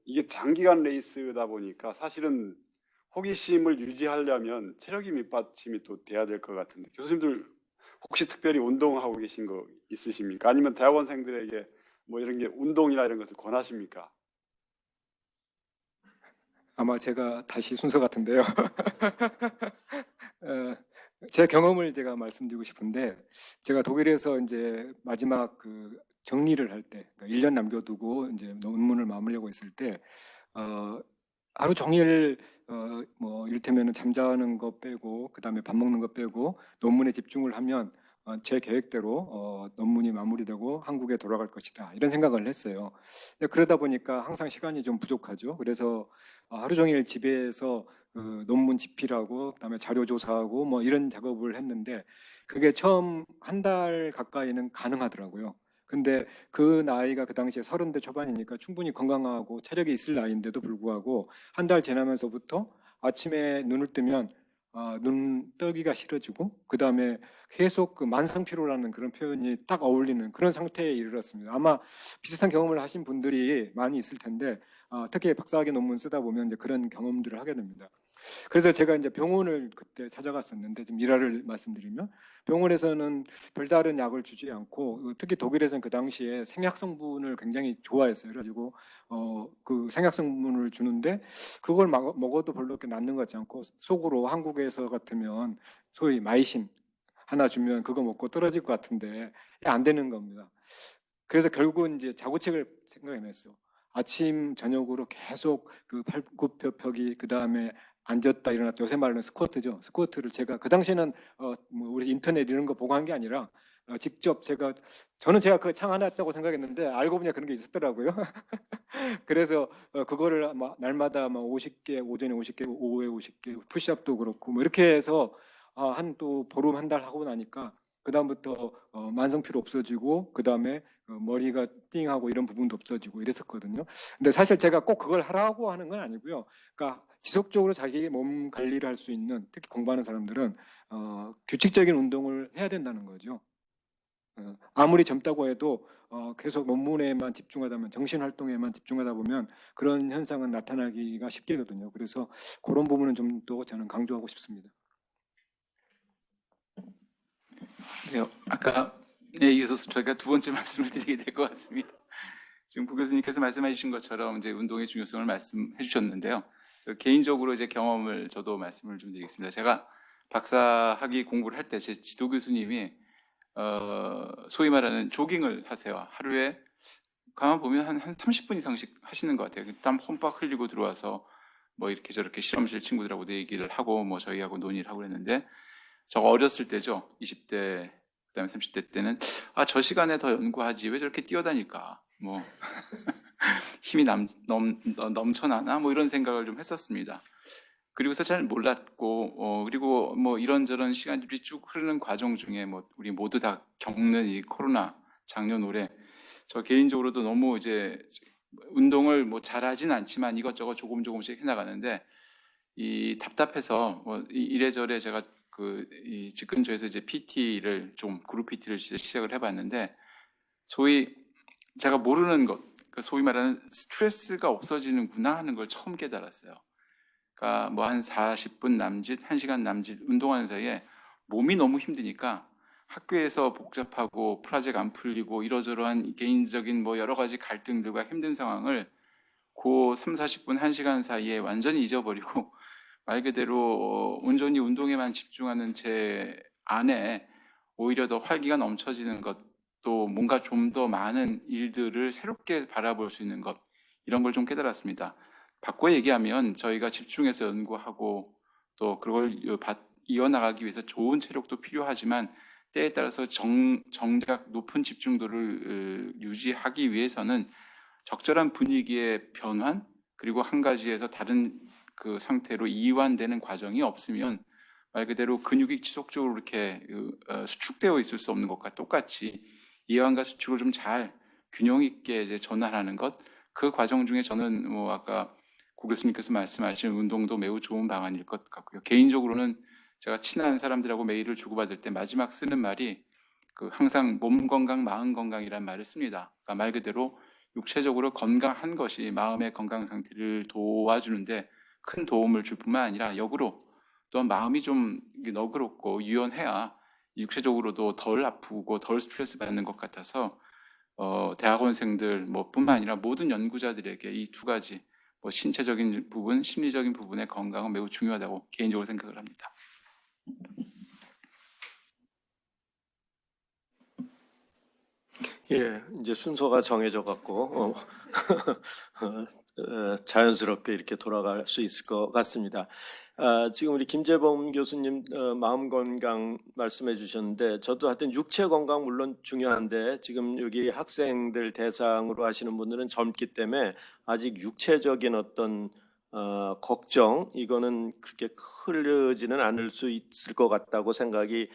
이게 장기간 레이스다 보니까 사실은 호기심을 유지하려면 체력이 밑받침이 또 돼야 될 것 같은데 교수님들 혹시 특별히 운동하고 계신 거 있으십니까? 아니면 대학원생들에게 뭐 이런 게 운동이나 이런 것을 권하십니까? 아마 제가 다시 순서 같은데요. 어, 제 경험을 제가 말씀드리고 싶은데, 제가 독일에서 이제 마지막 그 정리를 할 때, 그러니까 1년 남겨두고 이제 논문을 마무리하고 있을 때, 어, 하루 종일 뭐 이를테면 잠자는 거 빼고, 그 다음에 밥 먹는 거 빼고 논문에 집중을 하면 제 계획대로 논문이 마무리되고 한국에 돌아갈 것이다, 이런 생각을 했어요. 근데 그러다 보니까 항상 시간이 좀 부족하죠. 그래서 하루 종일 집에서 논문 집필하고 그다음에 자료 조사하고 뭐 이런 작업을 했는데, 그게 처음 한 달 가까이는 가능하더라고요. 근데 그 나이가 그 당시에 30대 초반이니까 충분히 건강하고 체력이 있을 나이인데도 불구하고 한 달 지나면서부터 아침에 눈을 뜨면 눈 떨기가 싫어지고, 그 다음에 계속 그 만성피로라는 그런 표현이 딱 어울리는 그런 상태에 이르렀습니다. 아마 비슷한 경험을 하신 분들이 많이 있을 텐데, 특히 박사학위 논문 쓰다 보면 이제 그런 경험들을 하게 됩니다. 그래서 제가 이제 병원을 그때 찾아갔었는데, 좀 일화를 말씀드리면, 병원에서는 별다른 약을 주지 않고, 특히 독일에서는 그 당시에 생약 성분을 굉장히 좋아했어요. 그래가지고 그 생약 성분을 주는데, 그걸 먹어도 별로 이렇게 낫는 것 같지 않고, 속으로 한국에서 같으면 소위 마이신 하나 주면 그거 먹고 떨어질 것 같은데 안 되는 겁니다. 그래서 결국은 이제 자구책을 생각해냈어. 아침 저녁으로 계속 그 팔굽혀펴기, 그 다음에 앉았다 일어났다, 요새 말하는 스쿼트죠. 스쿼트를 제가 그 당시에는 뭐 우리 인터넷 이런 거 보고 한 게 아니라 직접 저는 제가 그 창 하나 했다고 생각했는데, 알고 보니 그런 게 있었더라고요. 그래서 그거를 아마 날마다 막 50개, 오전에 50개, 오후에 50개, 푸시업도 그렇고 뭐 이렇게 해서 한 또 보름 한 달 하고 나니까 그 다음부터 만성피로 없어지고, 그 다음에 머리가 띵하고 이런 부분도 없어지고 이랬었거든요. 근데 사실 제가 꼭 그걸 하라고 하는 건 아니고요. 그러니까 지속적으로 자기 몸 관리를 할 수 있는, 특히 공부하는 사람들은 규칙적인 운동을 해야 된다는 거죠. 아무리 젊다고 해도 계속 논문에만 집중하다 보면, 정신 활동에만 집중하다 보면 그런 현상은 나타나기가 쉽거든요. 그래서 그런 부분은 좀 더 저는 강조하고 싶습니다. 네, 아까 이어서 저희가 두 번째 말씀을 드리게 될 것 같습니다. 지금 구 교수님께서 말씀해 주신 것처럼 이제 운동의 중요성을 말씀해 주셨는데요. 개인적으로 이제 경험을 저도 말씀을 좀 드리겠습니다. 제가 박사학위 공부를 할 때 제 지도 교수님이 소위 말하는 조깅을 하세요. 하루에 가만 보면 한 30분 이상씩 하시는 것 같아요. 땀 홈빡 흘리고 들어와서 뭐 이렇게 저렇게 실험실 친구들하고 얘기를 하고 뭐 저희하고 논의를 하고 그랬는데, 저 어렸을 때죠. 20대, 그다음에 30대 때는 저 시간에 더 연구하지 왜 저렇게 뛰어다닐까? 뭐 힘이 넘쳐나나? 뭐 이런 생각을 좀 했었습니다. 그리고서 잘 몰랐고, 그리고 뭐 이런저런 시간들이 쭉 흐르는 과정 중에 뭐 우리 모두 다 겪는 이 코로나 작년 올해, 저 개인적으로도 너무 이제 운동을 뭐 잘하진 않지만 이것저것 조금씩 해나가는데, 이 답답해서 뭐 이래저래 제가 이 집 근처에서 이제 PT를 좀 그룹 PT를 시작을 해봤는데, 소위 제가 모르는 것, 소위 말하는 스트레스가 없어지는구나 하는 걸 처음 깨달았어요. 그러니까 뭐 한 40분 남짓, 1시간 남짓 운동하는 사이에 몸이 너무 힘드니까 학교에서 복잡하고 프로젝트 안 풀리고 이러저러한 개인적인 뭐 여러 가지 갈등들과 힘든 상황을 그 3, 40분, 1시간 사이에 완전히 잊어버리고 말 그대로 온전히 운동에만 집중하는 제 안에 오히려 더 활기가 넘쳐지는 것, 또 뭔가 좀 더 많은 일들을 새롭게 바라볼 수 있는 것, 이런 걸 좀 깨달았습니다. 바꿔 얘기하면 저희가 집중해서 연구하고 또 그걸 이어나가기 위해서 좋은 체력도 필요하지만, 때에 따라서 정작 높은 집중도를 유지하기 위해서는 적절한 분위기의 변환, 그리고 한 가지에서 다른 그 상태로 이완되는 과정이 없으면 말 그대로 근육이 지속적으로 이렇게 수축되어 있을 수 없는 것과 똑같이 이완과 수축을 좀 잘 균형 있게 이제 전환하는 것, 그 과정 중에 저는 뭐 아까 고 교수님께서 말씀하신 운동도 매우 좋은 방안일 것 같고요. 개인적으로는 제가 친한 사람들하고 메일을 주고받을 때 마지막 쓰는 말이 항상 몸 건강, 마음 건강이란 말을 씁니다. 그러니까 말 그대로 육체적으로 건강한 것이 마음의 건강 상태를 도와주는데 큰 도움을 줄 뿐만 아니라 역으로 또한 마음이 좀 너그럽고 유연해야 육체적으로도 덜 아프고 덜 스트레스 받는 것 같아서 대학원생들 뿐만 아니라 모든 연구자들에게 이 두 가지 신체적인 부분, 심리적인 부분의 건강은 매우 중요하다고 개인적으로 생각을 합니다. 예, 이제 순서가 정해져 갖고 자연스럽게 이렇게 돌아갈 수 있을 것 같습니다. 지금 우리 김재범 교수님 마음 건강 말씀해 주셨는데 저도 하여튼 육체 건강 물론 중요한데 지금 여기 학생들 대상으로 하시는 분들은 젊기 때문에 아직 육체적인 어떤 걱정 이거는 그렇게 크지는 않을 수 있을 것 같다고 생각이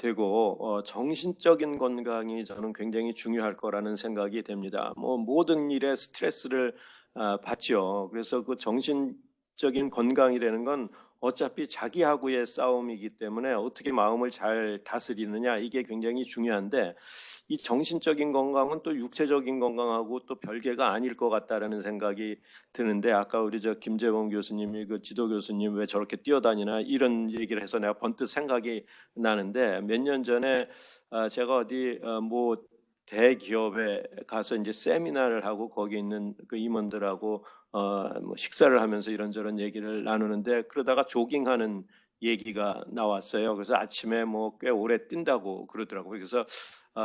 되고 정신적인 건강이 저는 굉장히 중요할 거라는 생각이 됩니다. 모든 일에 스트레스를 받죠. 그래서 그 정신적인 건강이라는 건 어차피 자기하고의 싸움이기 때문에 어떻게 마음을 잘 다스리느냐 이게 굉장히 중요한데 이 정신적인 건강은 또 육체적인 건강하고 또 별개가 아닐 것 같다라는 생각이 드는데 아까 우리 저 김재범 교수님이 그 지도 교수님 왜 저렇게 뛰어다니나 이런 얘기를 해서 내가 번뜩 생각이 나는데 몇 년 전에 제가 어디 뭐 대기업에 가서 이제 세미나를 하고 거기 있는 그 임원들하고 뭐 식사를 하면서 이런저런 얘기를 나누는데 그러다가 조깅하는 얘기가 나왔어요. 그래서 아침에 뭐 꽤 오래 뛴다고 그러더라고요. 그래서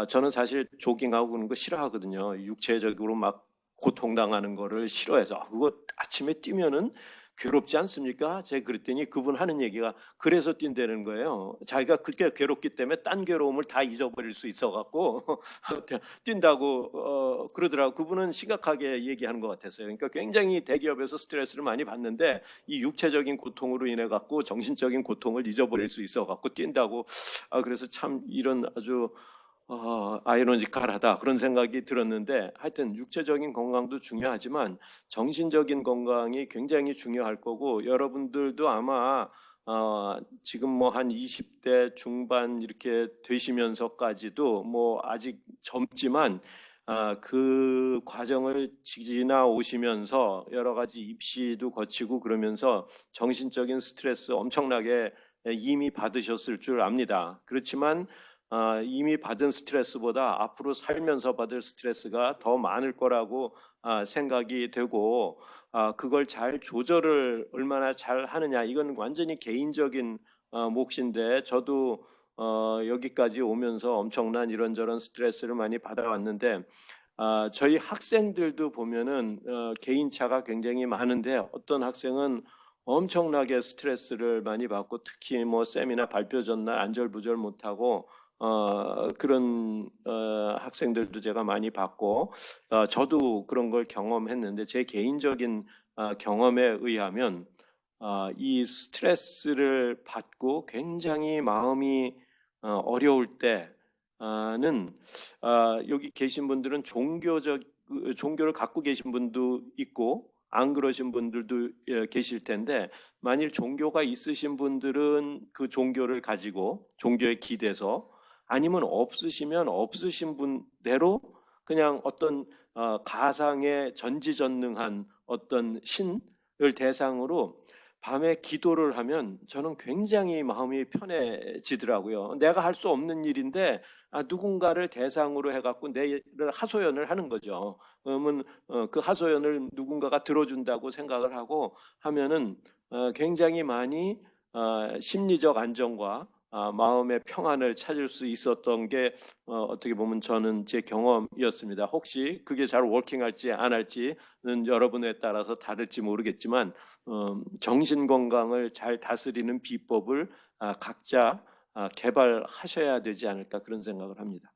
저는 사실 조깅하고 그런 거 싫어하거든요. 육체적으로 막 고통당하는 거를 싫어해서 그거 아침에 뛰면은 괴롭지 않습니까? 제가 그랬더니 그분 하는 얘기가 그래서 뛴다는 거예요. 자기가 그렇게 괴롭기 때문에 딴 괴로움을 다 잊어버릴 수 있어갖고 뛴다고 그러더라고. 그분은 심각하게 얘기하는 것 같았어요. 그러니까 굉장히 대기업에서 스트레스를 많이 받는데 이 육체적인 고통으로 인해 갖고 정신적인 고통을 잊어버릴 수 있어갖고 뛴다고. 그래서 참 이런 아주 아이러니컬하다 그런 생각이 들었는데 하여튼 육체적인 건강도 중요하지만 정신적인 건강이 굉장히 중요할 거고 여러분들도 아마 지금 뭐 한 20대 중반 이렇게 되시면서까지도 뭐 아직 젊지만 그 과정을 지나오시면서 여러 가지 입시도 거치고 그러면서 정신적인 스트레스 엄청나게 이미 받으셨을 줄 압니다. 그렇지만 이미 받은 스트레스보다 앞으로 살면서 받을 스트레스가 더 많을 거라고 생각이 되고 그걸 잘 조절을 얼마나 잘 하느냐 이건 완전히 개인적인 몫인데 저도 여기까지 오면서 엄청난 이런저런 스트레스를 많이 받아왔는데 저희 학생들도 보면은 개인차가 굉장히 많은데 어떤 학생은 엄청나게 스트레스를 많이 받고 특히 뭐 세미나 발표 전날 안절부절 못하고 그런 학생들도 제가 많이 봤고 저도 그런 걸 경험했는데 제 개인적인 경험에 의하면 이 스트레스를 받고 굉장히 마음이 어려울 때는 여기 계신 분들은 종교를 갖고 계신 분도 있고 안 그러신 분들도 계실 텐데 만일 종교가 있으신 분들은 그 종교를 가지고 종교에 기대서 아니면 없으시면 없으신 분대로 그냥 어떤 가상의 전지전능한 어떤 신을 대상으로 밤에 기도를 하면 저는 굉장히 마음이 편해지더라고요. 내가 할 수 없는 일인데 누군가를 대상으로 해갖고 내를 하소연을 하는 거죠. 그러면 그 하소연을 누군가가 들어준다고 생각을 하고 하면은 굉장히 많이 심리적 안정과 마음의 평안을 찾을 수 있었던 게 어떻게 보면 저는 제 경험이었습니다. 혹시 그게 잘 워킹할지 안 할지는 여러분에 따라서 다를지 모르겠지만 정신 건강을 잘 다스리는 비법을 각자 개발하셔야 되지 않을까 그런 생각을 합니다.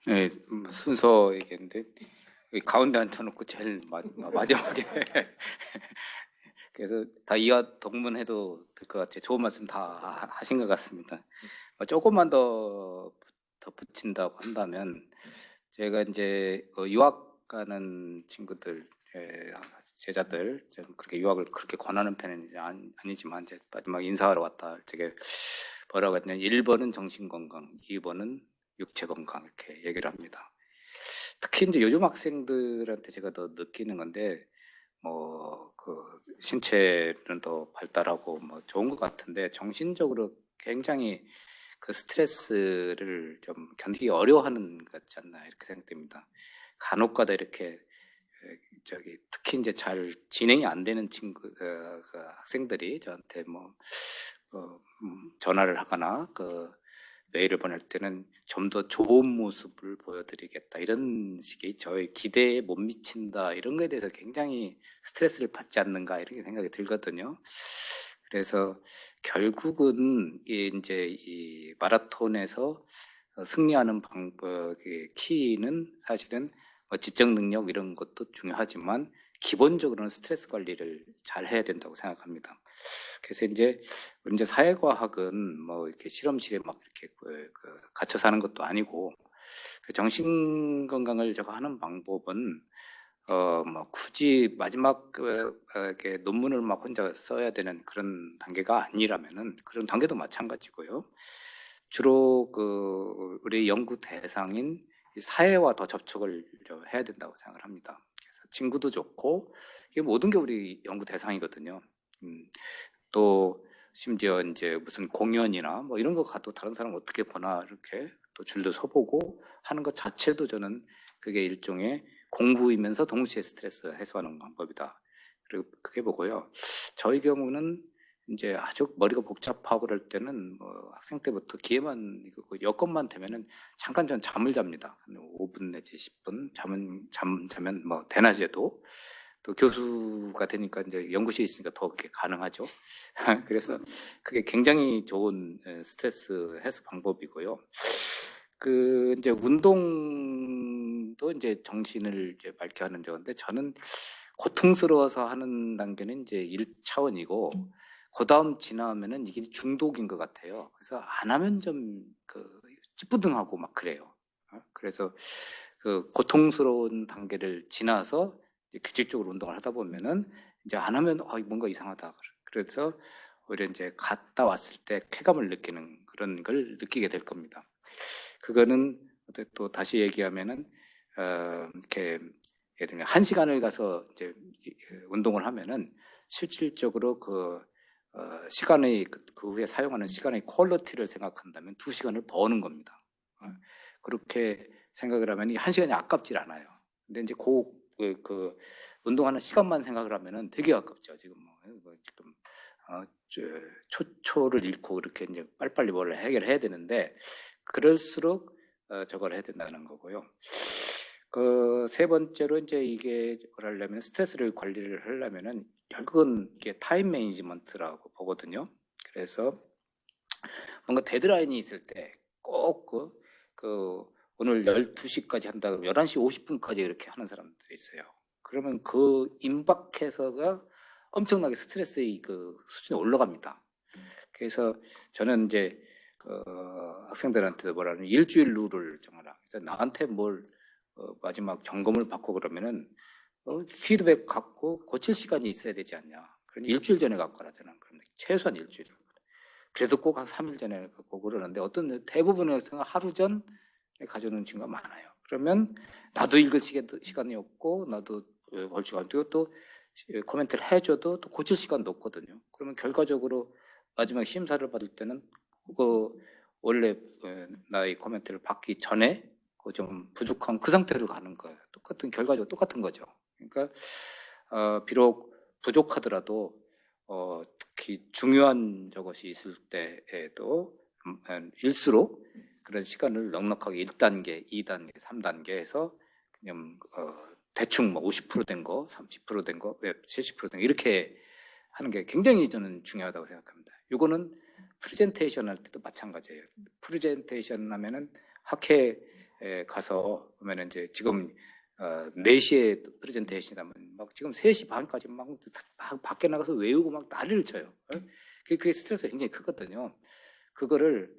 네, 순서 얘기했는데 가운데 앉혀놓고 제일 마지막에 그래서 다 이하 동문해도 될 것 같아요. 좋은 말씀 다 하신 것 같습니다. 조금만 더 덧붙인다고 한다면 제가 이제 유학 가는 친구들 제자들 좀 그렇게 유학을 그렇게 권하는 편은 이제 아니지만 이제 마지막 인사하러 왔다 할 적에 뭐라고 했냐면 1번은 정신 건강, 2번은 육체 건강 이렇게 얘기를 합니다. 특히 이제 요즘 학생들한테 제가 더 느끼는 건데 그 신체는 더 발달하고 뭐 좋은 것 같은데 정신적으로 굉장히 그 스트레스를 좀 견디기 어려워하는 것 같지 않나 이렇게 생각됩니다. 간혹가다 이렇게 특히 이제 잘 진행이 안 되는 그 학생들이 저한테 전화를 하거나 메일을 보낼 때는 좀 더 좋은 모습을 보여드리겠다 이런 식의 저의 기대에 못 미친다 이런 거에 대해서 굉장히 스트레스를 받지 않는가 이렇게 생각이 들거든요. 그래서 결국은 이제 이 마라톤에서 승리하는 방법의 키는 사실은 지적 능력 이런 것도 중요하지만 기본적으로는 스트레스 관리를 잘 해야 된다고 생각합니다. 그래서 이제 사회과학은 뭐 이렇게 실험실에 막 이렇게 갇혀 사는 것도 아니고 정신 건강을 제가 하는 방법은 뭐 굳이 마지막 이렇게 논문을 막 혼자 써야 되는 그런 단계가 아니라면은 그런 단계도 마찬가지고요. 주로 우리 연구 대상인 이 사회와 더 접촉을 해야 된다고 생각을 합니다. 그래서 친구도 좋고 이게 모든 게 우리 연구 대상이거든요. 또 심지어 이제 무슨 공연이나 뭐 이런 거 가도 다른 사람 어떻게 보나 이렇게 또 줄도 서보고 하는 것 자체도 저는 그게 일종의 공부이면서 동시에 스트레스 해소하는 방법이다. 그리고 그게 보고요. 저희 경우는 이제 아주 머리가 복잡하고 그럴 때는 뭐 학생 때부터 기회만 여건만 되면은 잠깐 전 잠을 잡니다. 5분 내지 10분 잠 자면 뭐 대낮에도 또 교수가 되니까 이제 연구실에 있으니까 더 그게 가능하죠. 그래서 그게 굉장히 좋은 스트레스 해소 방법이고요. 이제 운동도 이제 정신을 이제 맑게 하는 건데 저는 고통스러워서 하는 단계는 이제 1차원이고 그다음 지나면은 이게 중독인 것 같아요. 그래서 안 하면 좀 찌뿌둥하고 막 그래요. 그래서 고통스러운 단계를 지나서 이제 규칙적으로 운동을 하다 보면은 이제 안 하면 뭔가 이상하다. 그래서 오히려 이제 갔다 왔을 때 쾌감을 느끼는 그런 걸 느끼게 될 겁니다. 그거는 또 다시 얘기하면은 이렇게 예를 들면 1시간을 가서 이제 운동을 하면은 실질적으로 시간의 그 후에 사용하는 시간의 퀄리티를 생각한다면 2시간을 버는 겁니다. 그렇게 생각을 하면 이 1시간이 아깝질 않아요. 근데 이제 운동하는 시간만 생각을 하면은 되게 아깝죠. 지금 지금 초를 잃고 이렇게 이제 빨리빨리 뭘 해결해야 되는데 그럴수록 저걸 해야 된다는 거고요. 세 번째로 이제 이게 하려면 스트레스를 관리를 하려면은 결국은 이게 타임 매니지먼트라고 보거든요. 그래서 뭔가 데드라인이 있을 때 꼭 오늘 12시까지 한다 그러면 11시 50분까지 이렇게 하는 사람들이 있어요. 그러면 임박해서가 엄청나게 스트레스의 수준이 올라갑니다. 그래서 저는 이제 학생들한테 뭐라는 일주일 룰을 정하라. 그래서 나한테 뭘 마지막 점검을 받고 그러면은 피드백 갖고 고칠 시간이 있어야 되지 않냐. 그러니 일주일 전에 갖고 가라 저는. 그러면 최소한 일주일. 그래도 꼭 한 3일 전에 갖고 그러는데 어떤 대부분의 학생은 하루 전에 가져오는 친구가 많아요. 그러면 나도 읽을 시간이 없고 나도 볼 시간도 없고 또 코멘트를 해줘도 또 고칠 시간도 없거든요. 그러면 결과적으로 마지막 심사를 받을 때는 원래 나의 코멘트를 받기 전에 좀 부족한 그 상태로 가는 거예요. 결과적으로 똑같은 거죠. 그러니까 비록 부족하더라도 특히 중요한 저것이 있을 때에도 일수록 그런 시간을 넉넉하게 1단계, 2단계, 3단계에서 그냥 대충 50% 된 거, 30% 된 거, 70% 된 거 이렇게 하는 게 굉장히 저는 중요하다고 생각합니다. 이거는 프레젠테이션 할 때도 마찬가지예요. 프레젠테이션 하면은 학회에 가서 보면은 이제 지금 4시에 프레젠테이션이라면 막 지금 3시 반까지 막 밖에 나가서 외우고 막 난리를 쳐요. 그게 스트레스가 굉장히 크거든요. 그거를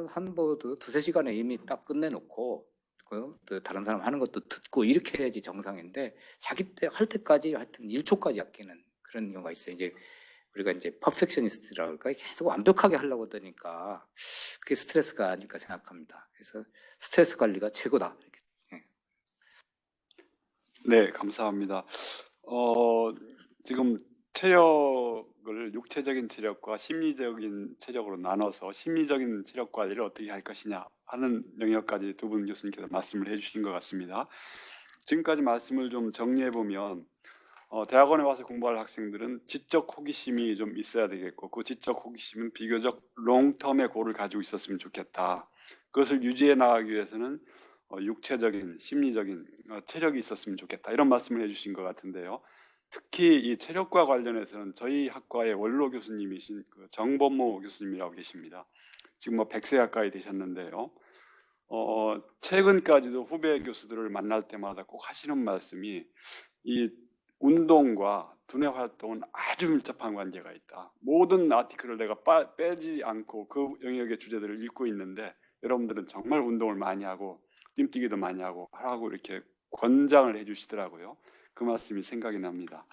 한 2-3시간에 이미 딱 끝내놓고 또 다른 사람 하는 것도 듣고 이렇게 해야지 정상인데 자기 때 할 때까지 하여튼 1초까지 아끼는 그런 경우가 있어요. 이제 우리가 이제 퍼펙셔니스트라고 할까 계속 완벽하게 하려고 하니까 그게 스트레스가 아닐까 생각합니다. 그래서 스트레스 관리가 최고다. 이렇게. 네, 감사합니다. 지금 체력을 육체적인 체력과 심리적인 체력으로 나눠서 심리적인 체력 관리를 어떻게 할 것이냐 하는 영역까지 두 분 교수님께서 말씀을 해주신 것 같습니다. 지금까지 말씀을 좀 정리해 보면 대학원에 와서 공부할 학생들은 지적 호기심이 좀 있어야 되겠고 그 지적 호기심은 비교적 롱텀의 고를 가지고 있었으면 좋겠다. 그것을 유지해 나가기 위해서는 육체적인, 심리적인 체력이 있었으면 좋겠다. 이런 말씀을 해주신 것 같은데요. 특히 이 체력과 관련해서는 저희 학과의 원로 교수님이신 그 정범모 교수님이라고 계십니다. 지금 뭐 100세 가까이 되셨는데요. 최근까지도 후배 교수들을 만날 때마다 꼭 하시는 말씀이 이 운동과 두뇌 활동은 아주 밀접한 관계가 있다. 모든 아티클을 내가 빼지 않고 그 영역의 주제들을 읽고 있는데 여러분들은 정말 운동을 많이 하고 뛰기도 많이 하고 이렇게 권장을 해주시더라고요. 그 말씀이 생각이 납니다.